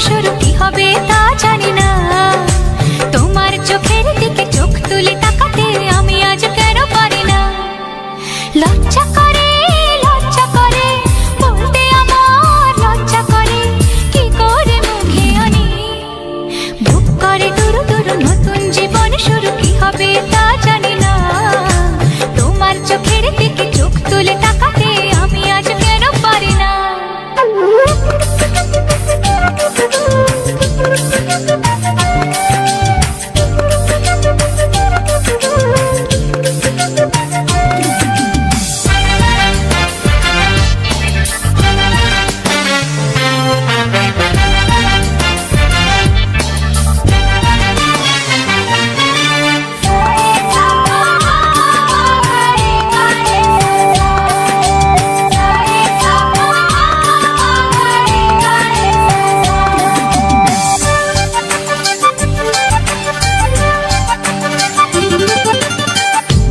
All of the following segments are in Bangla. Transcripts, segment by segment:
শুরু কি হবে তা জানি না। তোমার চোখের দিকে চোখ তুলে তাকাতে আমি আজ কেন পারি না। লজ্জা করে বলতে আমার লজ্জা করে, কি করে মুখে আনি। বুক করে দুরু দুরু নতুন জীবন শুরু কি হবে তা জানি না। তোমার চোখের দিকে চোখ তুলে তাকাতে আমি আজ কেন পারি না।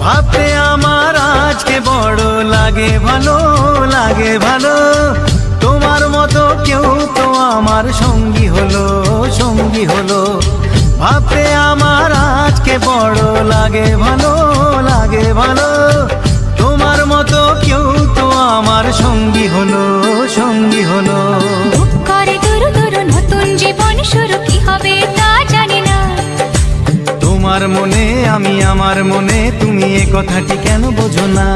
ভাবতে আমার আজকে বড় লাগে ভালো, লাগে ভালো। তোমার মতো কেউ তো আমার সঙ্গী হলো, সঙ্গী হলো। ভাবতে আমার আজকে বড় লাগে ভালো, লাগে ভালো। তোমার মতো কেউ তো আমার সঙ্গী হলো, সঙ্গী হলো। বুক করে দুরু দুরু নতুন জীবন শুরু কি হবে তা জানি না। তোমার মনে আমি, আমার মনে তুমি, এ কথাটি কেন বোঝো না।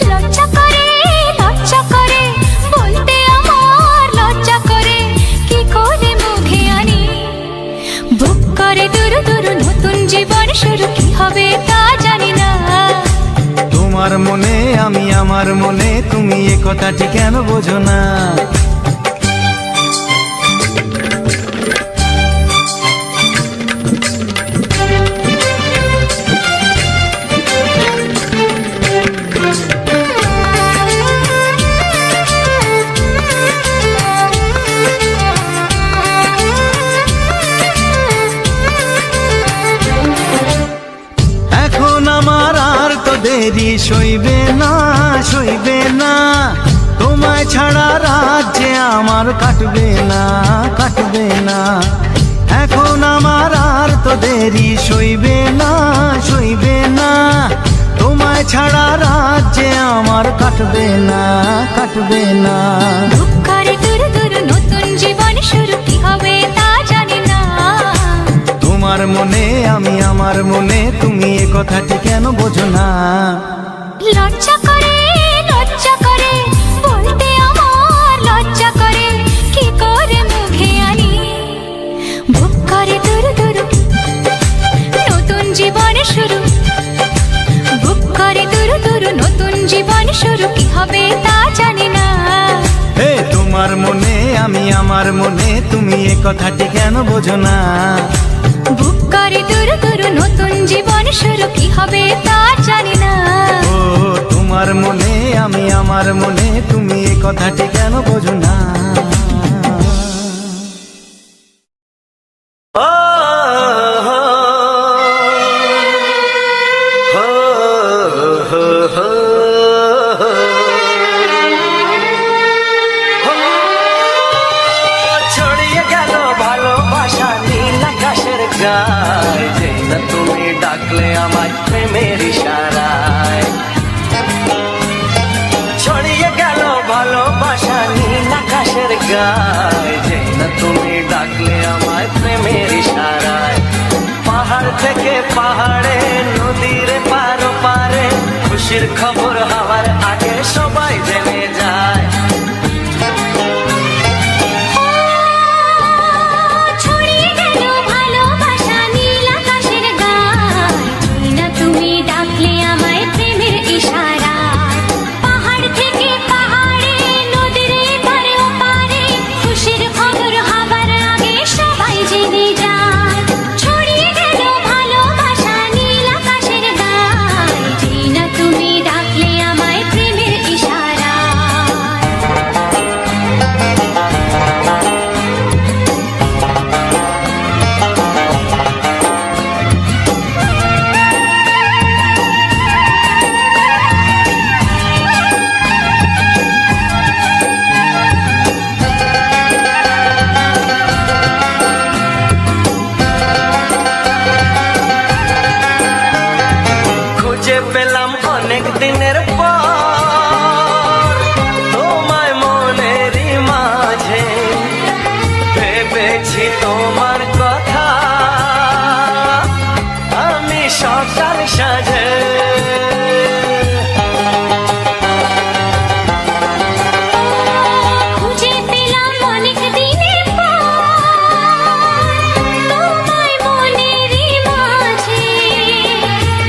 লজ্জা করে বলতে আমার লজ্জা করে, কি করে মুখে আনি। বুক করে দুরু দুরু নতুন জীবন শুরু কি হবে তা জানি না। তোমার মনে আমি, আমার মনে তুমি, এ কথাটি কেন বোঝো না। এখন আমার আর তো দেরি সইবে না, সইবে না। তোমায় ছাড়া রাজ্যে আমার কাটবে না, কাটবে না। এখন আমার আর তো দেরি সইবে না, সইবে না। তোমায় ছাড়া রাজ্যে আমার কাটবে না, কাটবে না। বুক করে দুরু দুরু নতুন জীবন শুরু কি হবে তা জানি না। তোমার মনে আমি, আমার মনে তুমি, এ কথাটি কেন বোঝো না। লজ্জা করে বলতে আমার লজ্জা করে, কি করে মুখে আনি। বুক করে দুরু দুরু নতুন জীবন শুরু, বুক করে দুরু দুরু নতুন জীবন শুরু কি হবে তা জানি না। হে তোমার মনে আমি, আমার মনে তুমি, এ কথাটি কেন বোঝো না। বুক করে দুরু দুরু নতুন জীবন শুরু কি হবে তা জানি না। ও তোমার মনে আমি, আমার মনে তুমি, এ কথাটি কেন বোঝো না। ছড়িয়ে গেল ভালোবাসা নীল আকাশের গায়ে, যে না তুমি ডাকলে আমার প্রেমের ইশারায়। ছড়িয়ে গেল ভালোবাসা নীল আকাশের গায়ে, যে না তুমি ডাকলে আমার প্রেমের ইশারায়। পাহাড় থেকে পাহাড়ে, নদীর পারো পারে, খুশির খবর হওয়ার আগে সবাই জেনে যায়। ছড়িয়ে গেল ভালোবাসা নীল আকাশের গায়ে, যে না তুমি ডাকলে আমায় প্রেমের ইশারায়। পাহাড় থেকে পাহাড়ে, নদীর এপারে ওপারে, খুশির খবর হবার আগে সবাই জেনে যায়। ছড়িয়ে গেল ভালোবাসা নীল আকাশের গায়ে, যে না তুমি ডাকলে তোমার কথা আমি সকাল সাজে খুঁজে পেলাম অনেক দিনের পর তোমায় মনেরই মাঝে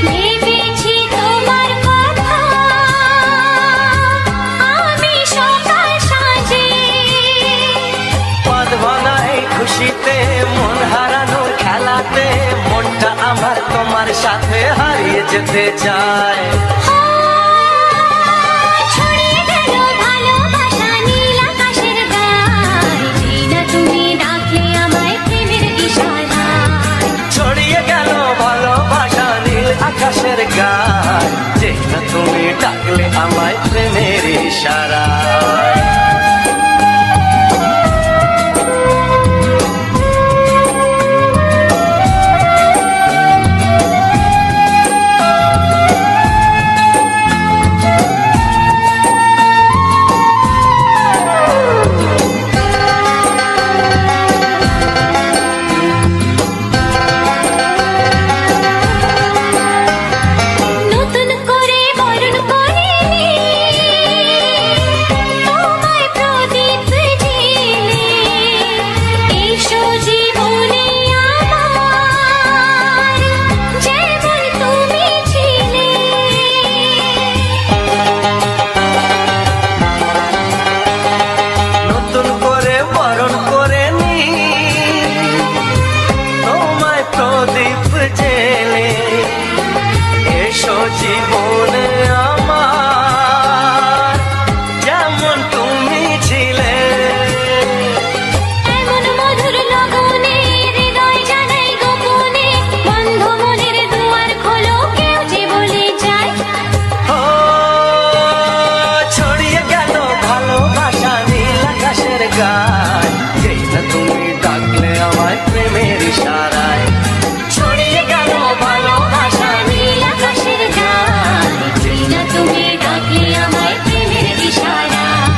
ভেবেছি তোমার কথা আমি সকাল সাজে পদ বানাই খুশিতে মন হারানোর খেলাতে মনটা আমার তোমার সাথে হারিয়ে যেতে চায় ছড়িয়ে গেল ভালোবাসা নীল আকাশের গায়ে জিনা তুমি ডাকলে আমায় প্রেমের ইশারায় ছড়িয়ে গেল ভালোবাসা নীল আকাশের গায় যে না তুমি ডাকলে আমায় প্রেমের ইশারায় নতুন করে বরণ করে তোমায় প্রদীপ জেলে এসো জীবনে আমার যেমন তুমি ছিলে নতুন করে বরণ করে নি তোমায় প্রদীপ জেলে এসো জীবনে আমার যেমন তুমি ছিলে এমন মধুর লগনে হৃদয় জানাই গোপনে বন্ধ মনের দুয়ার খোলো কেউ যে বলে যায় ও ছড়িয়ে গেল ভালোবাসা নীল আকাশের গায় যেই না তুমি ডাকলে আমায় প্রেমের ইশারায় ছড়িয়ে গেল ভালোবাসা নীল আকাশের গায়ে জিনা তুমি ডাকলে আমায় প্রেমের ইশারায়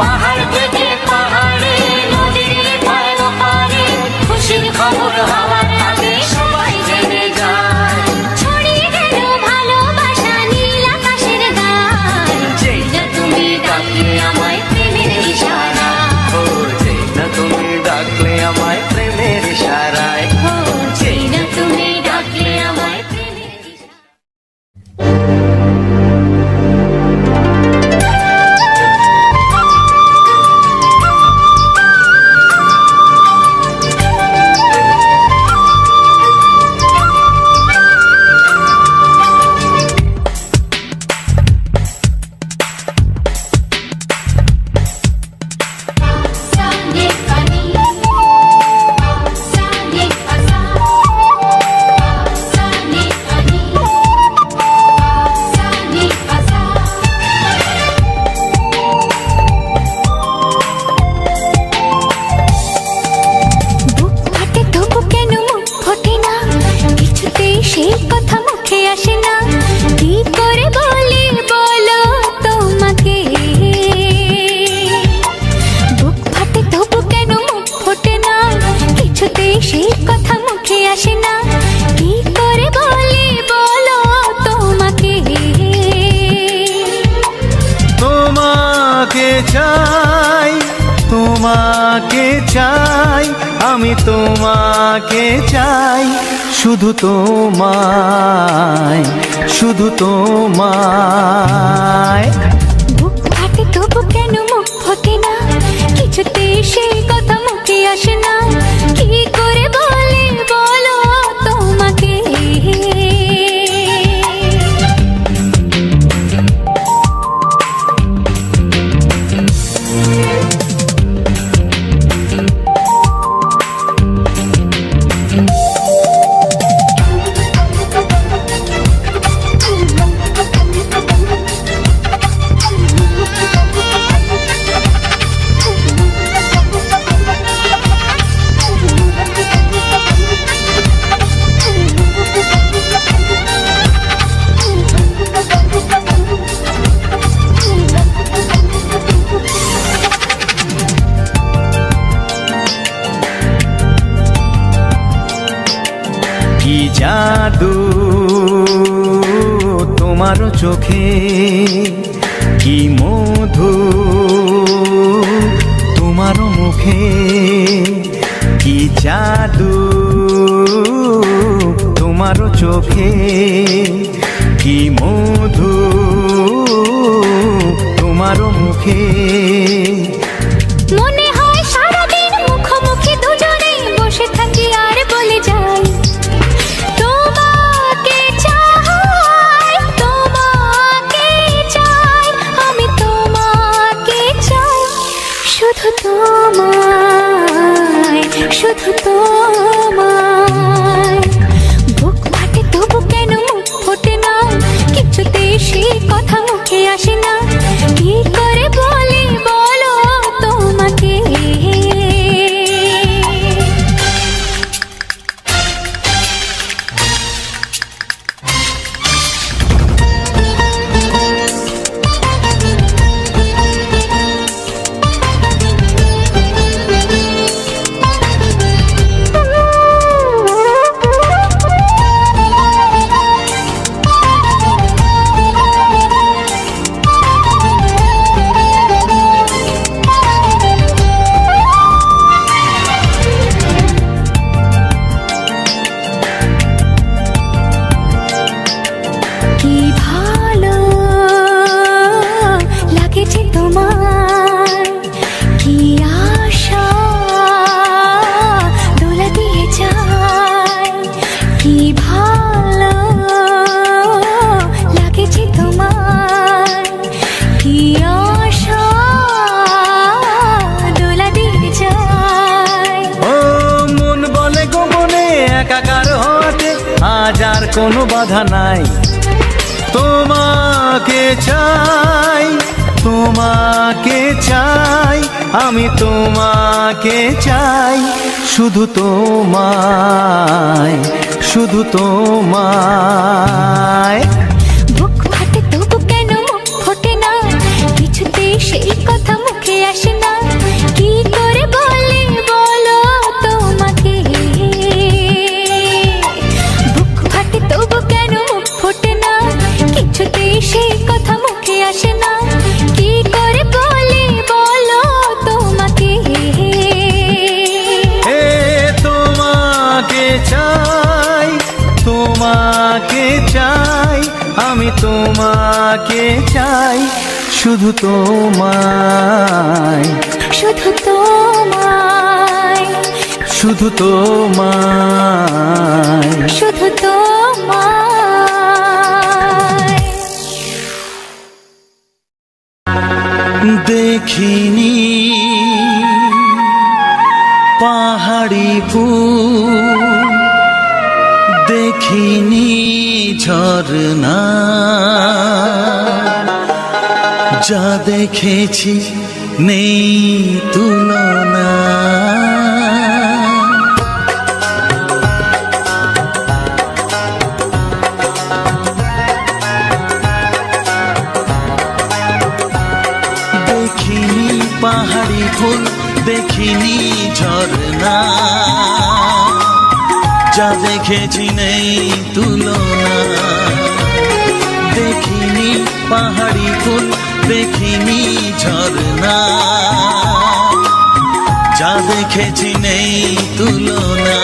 পাহাড় থেকে পাহাড়ে নদীর পার পারে খুশির খবর হওয়ার আগে সবাই জেনে যায় ছড়িয়ে গেল ভালোবাসা নীল আকাশের গায়ে জিনা তুমি ডাকলে আমায় প্রেমের ইশারায় ও যেই না তুমি ডাকলে আমায় প্রেমের ইশারায় ও জিনা তুমি ডাকলে আমায় প্রেমের ইশারায় Sani pani, sani asa, sani pani, sani asa. বুক ফাটে তবু কেন মুখ ফোটে না কিছুতেই সেই কথা মুখে আসে না কি করে বলি বলো তোমাকে বুক ফাটে তবু কেন মুখ ফোটে না কিছুতেই সেই কথা মুখে আসে না কি করে বলি বলো তোমাকে তোমাকে চাই তোমাকে চাই আমি তোমাকে চাই শুধু তোমায় শুধু তোমায় বুক ফাটে তবু কেন মুখ ফোটে না কিছুতেই সেই কথা মুখে আসে না কি করে বলি বলো তোমাকে জাদু তোমার চোখে, কি মধু তোমার মুখে, কি জাদু তোমার চোখে, কি মধু তোমার মুখে। মনে হয় সারাদিন মুখোমুখি দুজনে বসে থাকি আর বলে যাই, তোমাকে চাই, তোমাকে চাই, আমি তোমাকে চাই, শুধু তোমায়, শুধু তোমায়। বুক ফাটে তবু কেন মুখ ফোটে না, কিছুতে সেই কথা মুখে আসে না, কি করে বলি বলো তোমাকে। কি ভালো লাগেছে তোমার, কি আশা দোলা দিয়ে যায়, কি ভালো লাগেছে তোমার, কি আশা দোলা দিয়ে যায়। ও মন বলে গোপনে একাকার হতে আজ আর কোনো বাধা নাই, তোমাকে চাই, তোমাকে চাই, আমি তোমাকে চাই, শুধু তোমায়, শুধু তোমায়। বুক ফাটে তবু কেন মুখ ফোটে না, কিছুতে সেই কথা মুখে আসে না, কি করে বলি বলো তোমাকে। বুক ফাটে তবু কেন মুখ ফোটে না, কিছুতে সেই কথা মুখে আসে না, কি করে বলি বলো তোমাকে। এ তোমাকে চাই, তোমাকে চাই, আমি তোমাকে চাই, শুধু তোমায়, শুধু তোমায়, শুধু তোমায়। শুধু তোমায়। দেখিনি পাহাড়ি ফুল, দেখিনি ঝরনা, যা দেখেছি নেই তুলনা। দেখিনি পাহাড়ি ফুল, দেখিনি ঝরনা, যা দেখেছি নেই তুলনা। দেখিনি পাহাড়ি ফুল, দেখিনি ঝরনা, যা দেখেছি নেই তুলনা।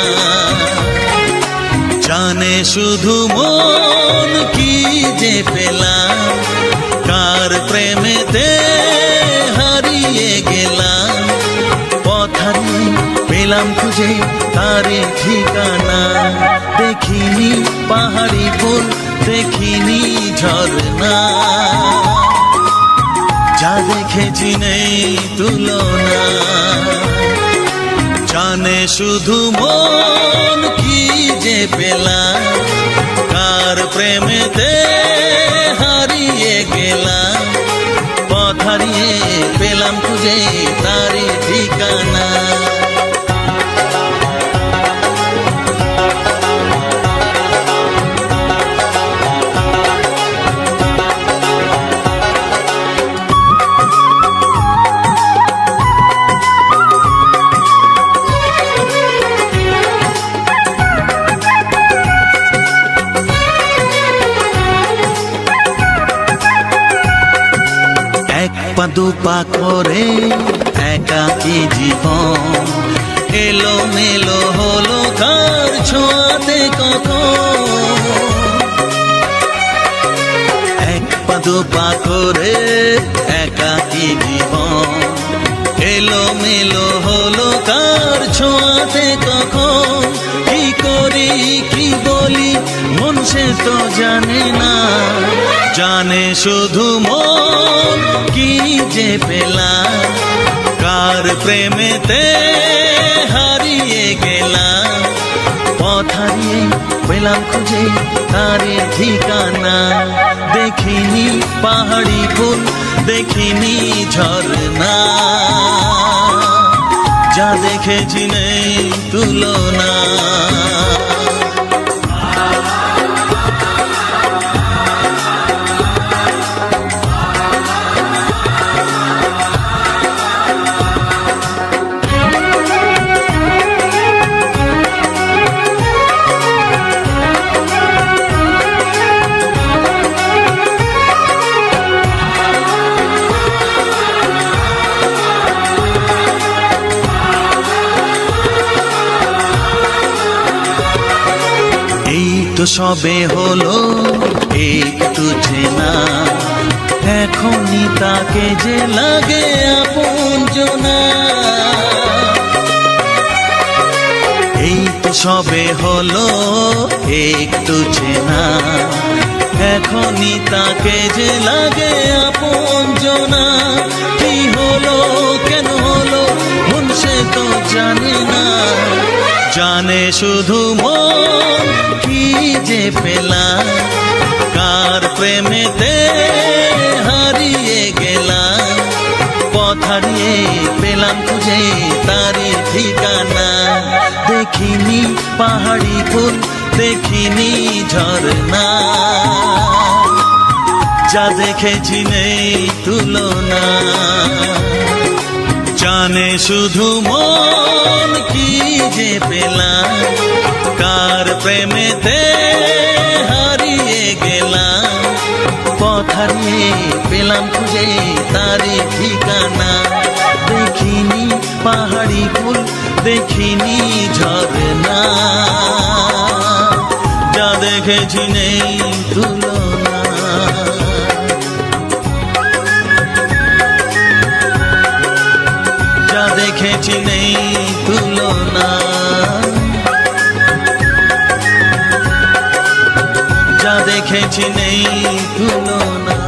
জানে শুধু মন কি যে পেলাম, কার প্রেমেতে হারিয়ে গেলাম, পথ হারিয়ে পেলাম খুঁজে তারে ঠিকানা। দেখিনি পাহাড়ি ফুল, দেখিনি ঝরনা, যা দেখেছি নেই তুলনা। জানে শুধু মন কি যে পেলাম, কার প্রেমেতে হারিয়ে গেলাম, পথ হারিয়ে পেলাম খুঁজে তারে ঠিকানা। দুপা করে একাকী জীবন, এলো মেলো হলো কার ছোঁয়াতে কখন। এক পা দুপা করে একাকী জীবন, এলো মেলো হলো কার ছোঁয়াতে কখন। কি করি কি বলি মন সে তো জানে না, জানে শুধু মন কি যে পেলাম, কার প্রেমেতে হারিয়ে গেলাম। পথ হারিয়ে পেলাম খুঁজে তারে ঠিকানা, দেখিনি পাহাড়ি ফুল দেখিনি ঝরনা, যা দেখেছি নেই তুলনা। তো সবে হলো একটু চেনা, এখনই তাকে যে লাগে আপনজনা। এই তো সবে হলো একটু চেনা, এখনই তাকে যে লাগে আপনজনা। কি হলো কেন হলো মন সে তো জানে না, জানে শুধু মন কি যে পেলাম, কার প্রেমেতে হারিয়ে গেলাম। পথ হারিয়ে পেলাম খুঁজে তারি ঠিকানা, দেখিনি পাহাড়ি ফুল দেখিনি ঝরনা, যা দেখেছি নেই তুলনা। জানে শুধু মন কি যে পেলাম, কার প্রেমেতে হারিয়ে গেলাম। পথ হারিয়ে পেলাম খুঁজে তারি ঠিকানা, দেখিনি পাহাড়ি ফুল দেখিনি ঝরনা, যা দেখেছি নেই তুলনা। যা দেখেছি নেই তুলনা, যা দেখেছি নেই তুলনা।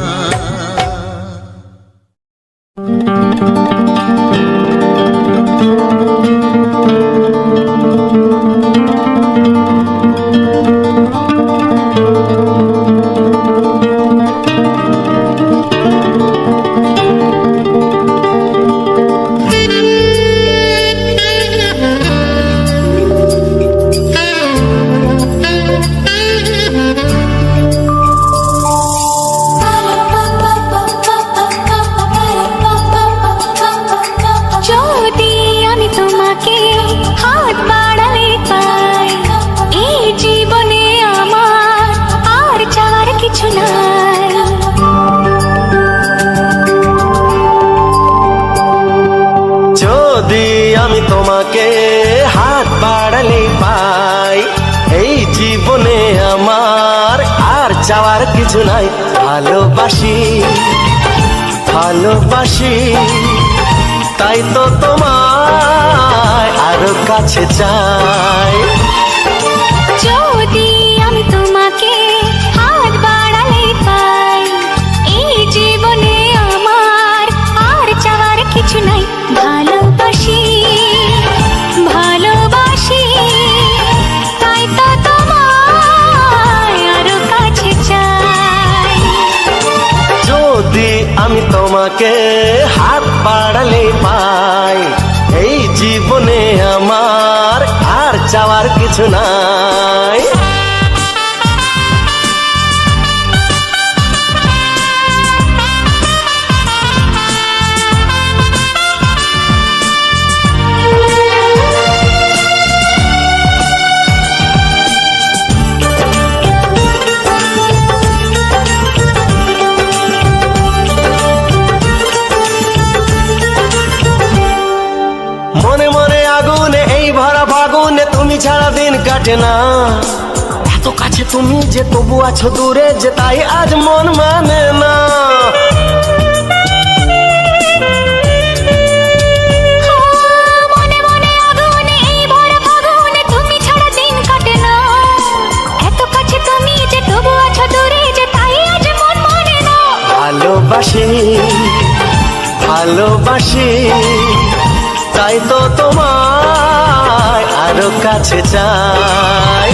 তোমাকে হাত বাড়ালে পাই, এই জীবনে আমার আর চাওয়ার কিছু নাই। ভালোবাসি ভালোবাসি তাই তো তোমায় আরো কাছে চাই। যদি আমি তোমাকে হাত বাড়ালে পাই, এই জীবনে আমার আর চাওয়ার কিছু নাই। ভালোবাসি ভালোবাসি তাই তো তোমায় আরো কাছে চাই। যদি আমি তোমাকে হাত বাড়ালে পাই, এই জীবনে আমার আর চাওয়ার কিছু নাই। কাটে না। এত কাছে তুমি যে তবু আছো দূরে, যে তাই আজ মন মানে না। মনে মনে আগুন এই ভরা ফাগুনে, তুমি ছাড়া দিন কাটে না। এত কাছে তুমি যে তবু আছো দূরে, যে তাই আজ মন মানে না। ভালোবাসি ভালোবাসি তাই তো তোমায় আরো কাছে চাই।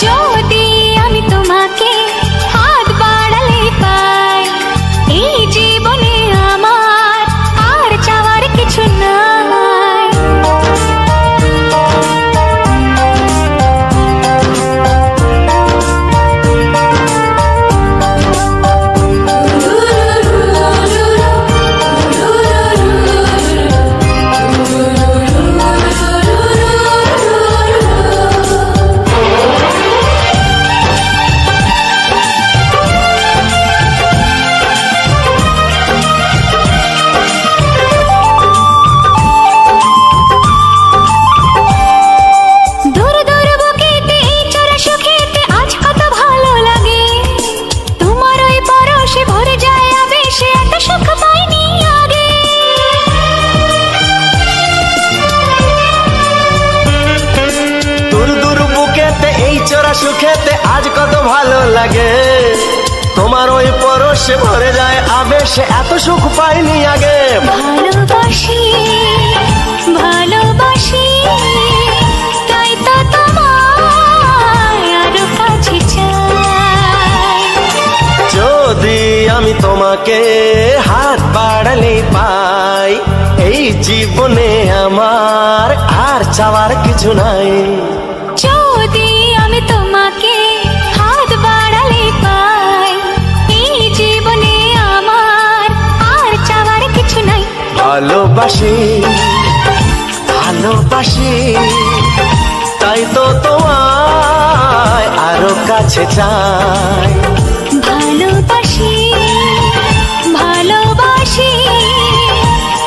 যদি আমি তোমাকে হাত বাড়ালে পাই, এই জীবনে আমার আর চাওয়ার কিছু নাই। দূর দূর বুকেতে এই চোরা সুখেতে আজ কত ভালো লাগে। তোমার ওই পরশে ভরে যায় আবেশে, এত সুখ পাইনি আগে। দূর দূর বুকেতে এই চোরা সুখেতে আজ কত ভালো লাগে। তোমার ওই পরশে ভরে যায় আবেশে, এত সুখ পাইনি আগে। ভালোবাসি ভালোবাসি তাই তো তোমায় আরো কাছে চাই। যদি আমি তোমাকে হাত বাড়ালে পাই, এই জীবনে আমার আর চাওয়ার কিছু নাই। যদি আমি তোমাকে হাত বাড়ালে পাই, এই জীবনে আমার আর চাওয়ার কিছু নাই। ভালোবাসি ভালোবাসি তাই তো তোমায় আরো কাছে চাই। ভালোবাসি ভালোবাসি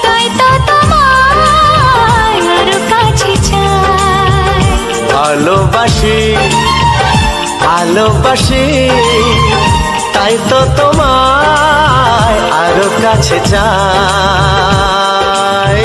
তাই তো তোমায় আরো কাছে চাই। ভালোবাসি ভালোবাসি তাই তো তোমায় আরো কাছে চাই।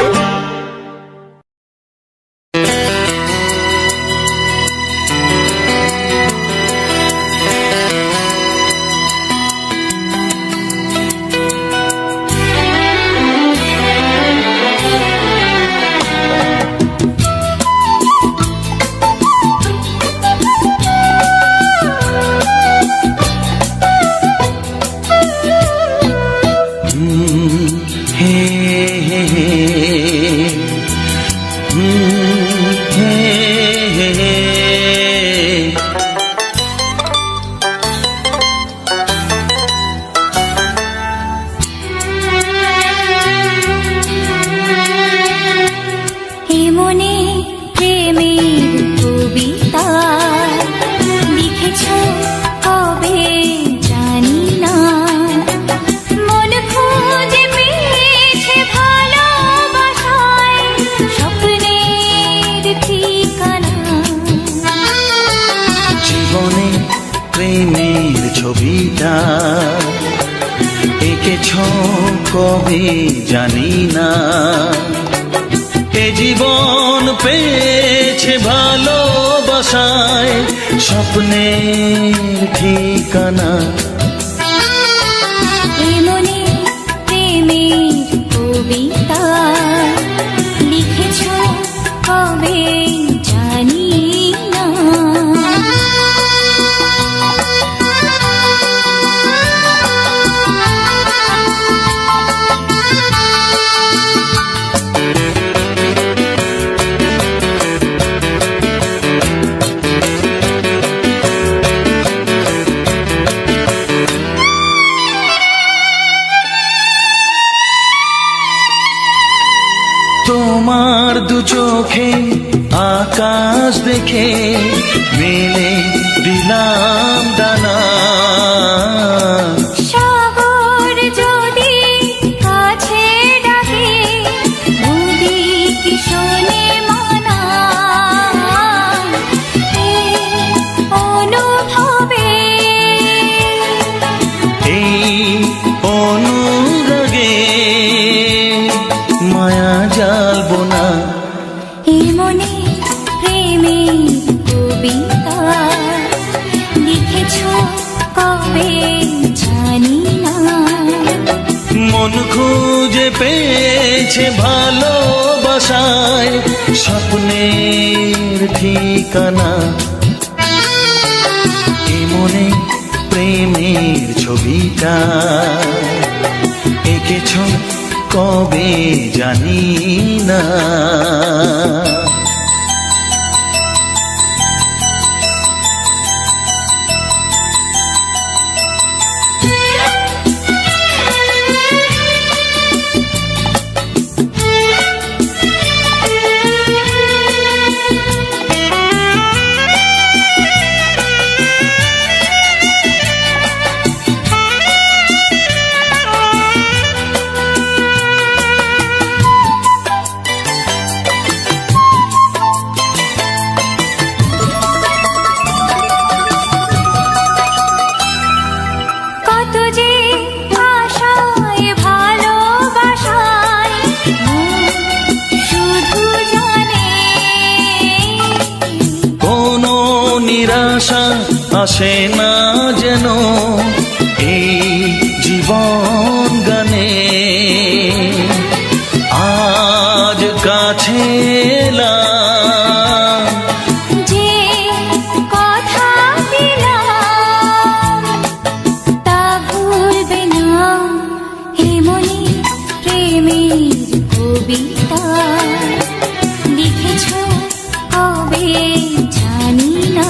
এমনে প্রেমের কবিতা লিখেছ কবে জানি না। মন খুঁজে পেয়েছে ভালোবাসায় স্বপ্নের ঠিকানা। জীবনে প্রেমের ছবিটা এঁকেছ কবে জানি না। এ জীবন পেয়েছে ভালোবাসায় স্বপ্নের ঠিকানা। এমনে প্রেমের কবিতা লিখেছ কবে জানি না। তোমার দু চোখে আকাশ দেখে মেলে দিলাম দানা। সাগর যদি কাছে ডাকে নদী কি শোনে মানা। প্রেমের কবিতা লিখেছো কবে জানি না। মন খুঁজে পেয়েছে ভালোবাসায় স্বপ্নের ঠিকানা, এ মনে প্রেমের ছবিটা এঁকেছ কবে জানি না। কত যে আশায় ভালোবাসায় শুধু জানে, কোনো নিরাশা আসে না যেন এই জীবন গানে। আজ কাছে এলাম, যে কথা দিলাম তা ভুলবে না, হে মনে প্রেমের কবিতা লিখেছো কবে জানি না।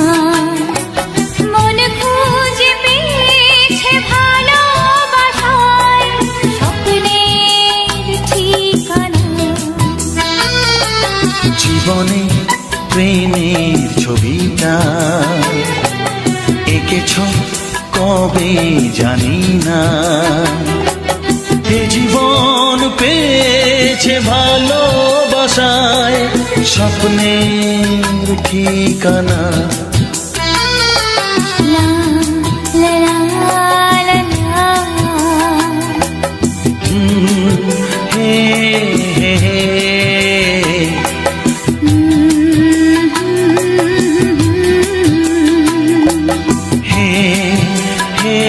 মন খুঁজে পেয়েছে ভালোবাসায় স্বপ্নের ঠিকানা, জীবনে প্রেমের ছবিটা এঁকেছ কবে জানি না। এ জীবন পেয়েছে ভালোবাসায় স্বপ্নের ঠিকানা। লা লা লা লা লা। হে হে হে হে হে